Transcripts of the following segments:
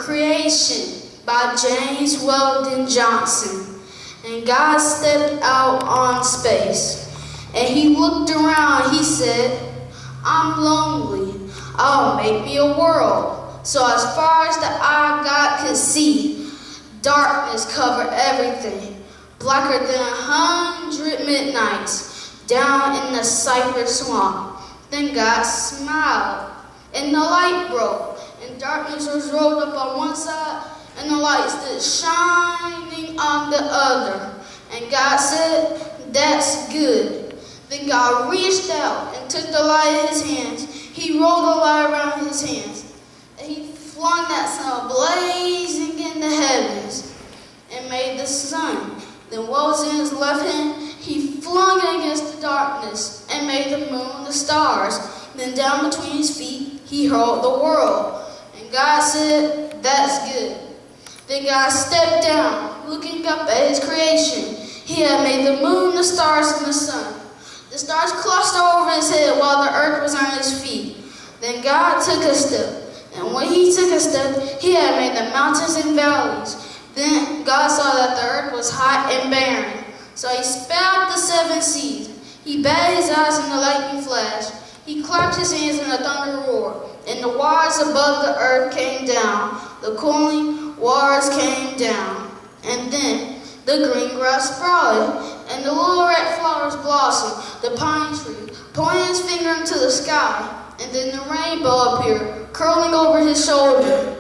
Creation by James Weldon Johnson. And God stepped out on space. And he looked around, he said, I'm lonely, I'll make me a world. So as far as the eye God could see, darkness covered everything, blacker than 100 midnights, down in the cypress swamp. Then God smiled, and the light broke, and darkness was rolled up on one side, and the light stood shining on the other. And God said, that's good. Then God reached out and took the light in his hands. He rolled the light around his hands, and he flung that sun blazing in the heavens and made the sun. Then what was in his left hand, he flung it against the darkness and made the moon, the stars. Then down between his feet, he hurled the world. And God said, that's good. Then God stepped down, looking up at his creation. He had made the moon, the stars, and the sun. The stars clustered over his head while the earth was on his feet. Then God took a step. And when he took a step, he had made the mountains and valleys. Then God saw that the earth was hot and barren. So he spat out the 7 seas. He batted his eyes in the lightning flash. He clapped his hands in the thunder roar. And the waters above the earth came down. The cooling waters came down. And then the green grass sprouted, and the little red flowers blossomed. The pine tree pointed his finger into the sky, and then the rainbow appeared, curling over his shoulder.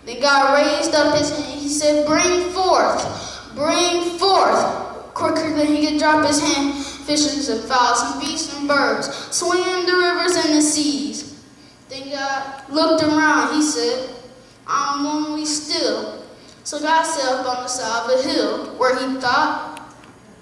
Then God raised up his hand. He said, bring forth, bring forth. Quicker than he could drop his hand, fishes and fowls and beasts and birds swam the rivers and the seas. Then God looked around. He said, I'm lonely still. So God sat up on the side of a hill where he thought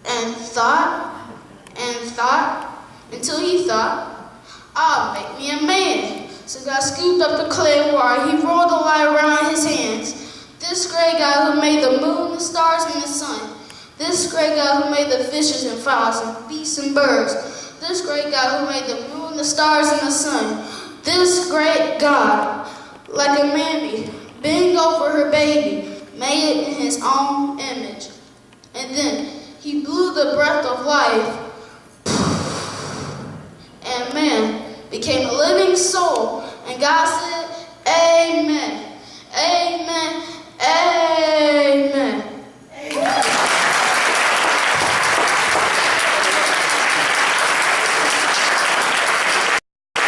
and thought and thought until he thought, I'll make me a man. So God scooped up the clay water. He rolled the light around his hands. This great God who made the moon, the stars, and the sun. This great God who made the fishes and fowls and beasts and birds. This great God who made the moon, the stars, and the sun. This great God, like a mammy, bending over her baby, made it in his own image. And then he blew the breath of life, and man became a living soul. And God said, amen, amen, amen.